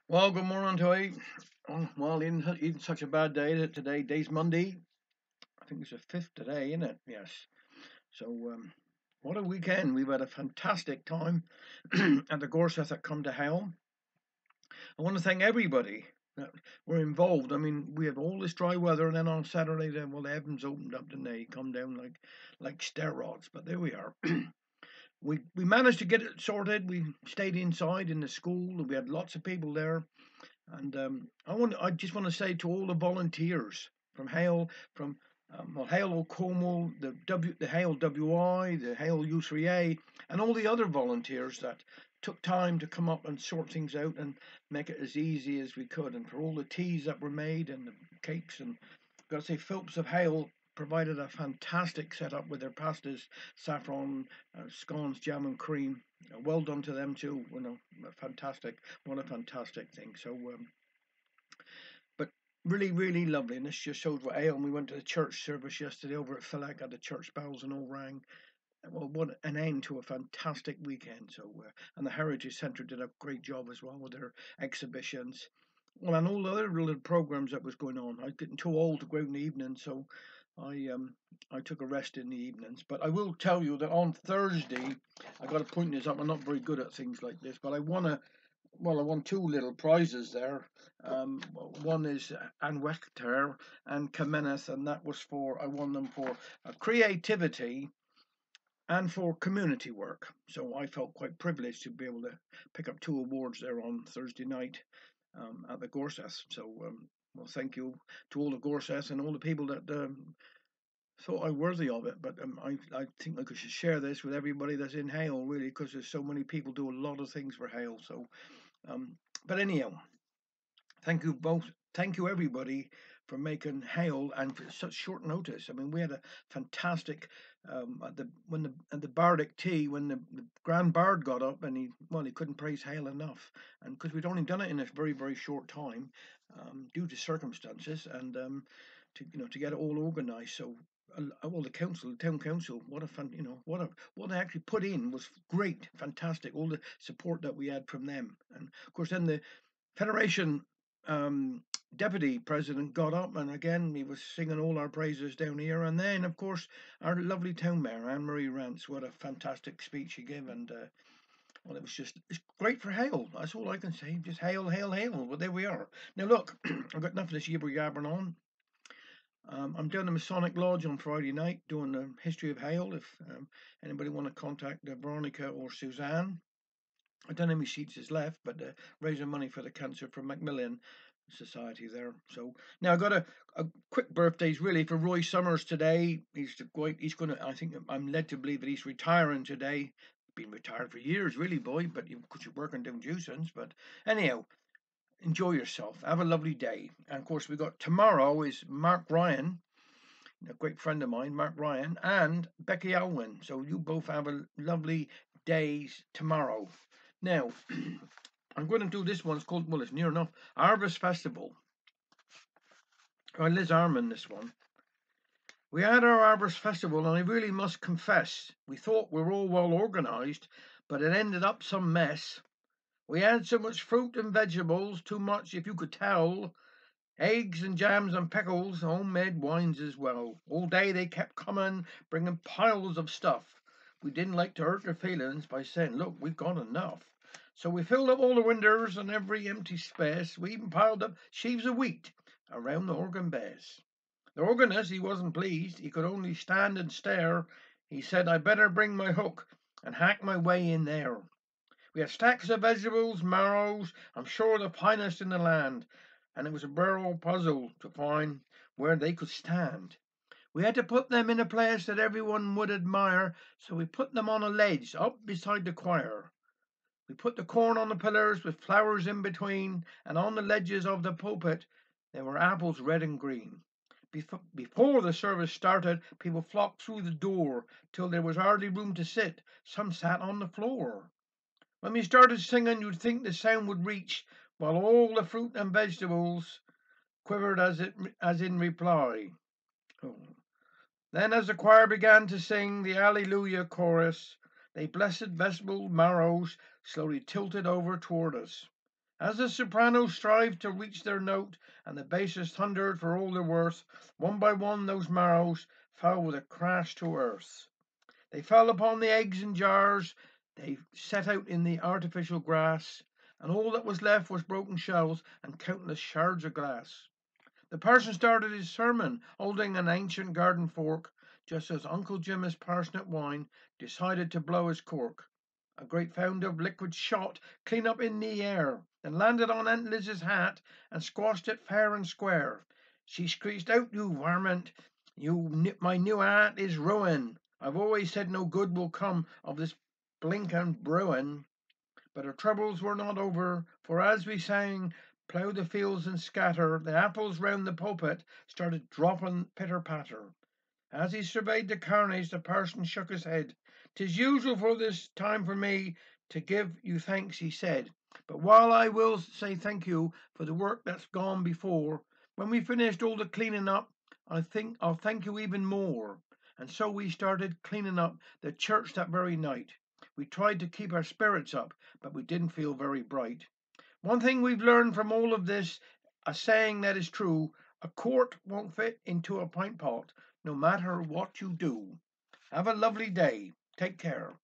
Well, good morning to you. Well, isn't such a bad day today. Day's Monday. I think it's the 5th today, isn't it? Yes. So, what a weekend. We've had a fantastic time at the Gorseth at Come to Hell. I want to thank everybody that were involved. I mean, we had all this dry weather, and then on Saturday, the heavens opened up and they come down like steroids. But there we are. We managed to get it sorted. We stayed inside in the school. We had lots of people there. And I just want to say to all the volunteers from Hale, from Hale O'Como, the Hale WI, the Hale U3A, and all the other volunteers that took time to come up and sort things out and make it as easy as we could. And for all the teas that were made and the cakes, and I've got to say, Phillips of Hale provided a fantastic setup with their pastas, saffron, scones, jam, and cream. Well done to them too. Fantastic. What a fantastic thing. But really, really lovely. And this just shows what Ale. And we went to the church service yesterday over at Philek, at the church bells and all rang. Well, what an end to a fantastic weekend. And the Heritage Centre did a great job as well with their exhibitions. Well, and all the other little programs that was going on. I was getting too old to go out in the evening, so I um I took a rest in the evenings. But I will tell you that on Thursday, I got to point this up. I'm not very good at things like this, but I won two little prizes there. One is Anwector and Kameneth, and I won them for creativity and for community work. So I felt quite privileged to be able to pick up two awards there on Thursday night at the Gorseth. Well, thank you to all the Gorseth and all the people that thought I worthy of it. But I think I should share this with everybody that's in Hale, really, because there's so many people do a lot of things for Hale. Um, but anyhow, thank you both. Thank you everybody for making Hale and for such short notice. I mean, we had a fantastic at the Bardic tea when the Grand Bard got up and he couldn't praise Hale enough, and because we'd only done it in a very very short time due to circumstances and to get it all organised. So well, the town council, what a fun, what they actually put in was great, fantastic. All the support that we had from them, and of course then the Federation um, deputy president got up and again he was singing all our praises down here. And then, of course, our lovely town mayor, Anne Marie Rance, what a fantastic speech she gave. And well, it's great for Hale. That's all I can say. Just hail, hail, hail. Well, there we are. Now, look, I've got enough of this yibber yabbering on. I'm down the Masonic Lodge on Friday night doing the history of Hale. If anybody want to contact Veronica or Suzanne, I don't know how many seats is left, but raising money for the cancer for Macmillan Society there. So now I got a quick birthdays really for Roy Summers today. He's going to. I think I'm led to believe that he's retiring today. Been retired for years, really, boy. But because you're working down Jusons. But anyhow, enjoy yourself. Have a lovely day. And of course, we got tomorrow is Mark Ryan, a great friend of mine, Mark Ryan, and Becky Alwyn. So you both have a lovely days tomorrow. Now, I'm going to do this one. It's called, well, it's near enough, Harvest Festival. By Liz Arman, this one. We had our Harvest Festival, and I really must confess, we thought we were all well organised, but it ended up some mess. We had so much fruit and vegetables, too much if you could tell. Eggs and jams and pickles, homemade wines as well. All day they kept coming, bringing piles of stuff. We didn't like to hurt their feelings by saying, look, we've got enough. So we filled up all the windows and every empty space. We even piled up sheaves of wheat around the organ bass. The organist, he wasn't pleased. He could only stand and stare. He said, I better bring my hook and hack my way in there. We had stacks of vegetables, marrows, I'm sure the finest in the land, and it was a barrel puzzle to find where they could stand. We had to put them in a place that everyone would admire, so we put them on a ledge up beside the choir. We put the corn on the pillars with flowers in between, and on the ledges of the pulpit there were apples red and green. Before the service started, people flocked through the door till there was hardly room to sit. Some sat on the floor. When we started singing, you'd think the sound would reach, while all the fruit and vegetables quivered as in reply. Oh. Then, as the choir began to sing the Alleluia chorus, they blessed vegetable marrows slowly tilted over toward us. As the sopranos strived to reach their note and the basses thundered for all their worth, one by one those marrows fell with a crash to earth. They fell upon the eggs in jars they set out in the artificial grass, and all that was left was broken shells and countless shards of glass. The parson started his sermon, holding an ancient garden fork, just as Uncle Jim's parsnip wine decided to blow his cork. A great fountain of liquid shot clean up in the air, then landed on Aunt Liz's hat and squashed it fair and square. She screeched out, "You varmint! My new hat is ruin! I've always said no good will come of this blinkin' brewin'." But our troubles were not over, for as we sang, "Plough the fields and scatter," the apples round the pulpit started dropping pitter patter. As he surveyed the carnage, the parson shook his head. "'Tis usual for this time for me to give you thanks," he said. "But while I will say thank you for the work that's gone before, when we finished all the cleaning up, I think I'll thank you even more." And so we started cleaning up the church that very night. We tried to keep our spirits up, but we didn't feel very bright. One thing we've learned from all of this, a saying that is true: a quart won't fit into a pint pot, no matter what you do. Have a lovely day. Take care.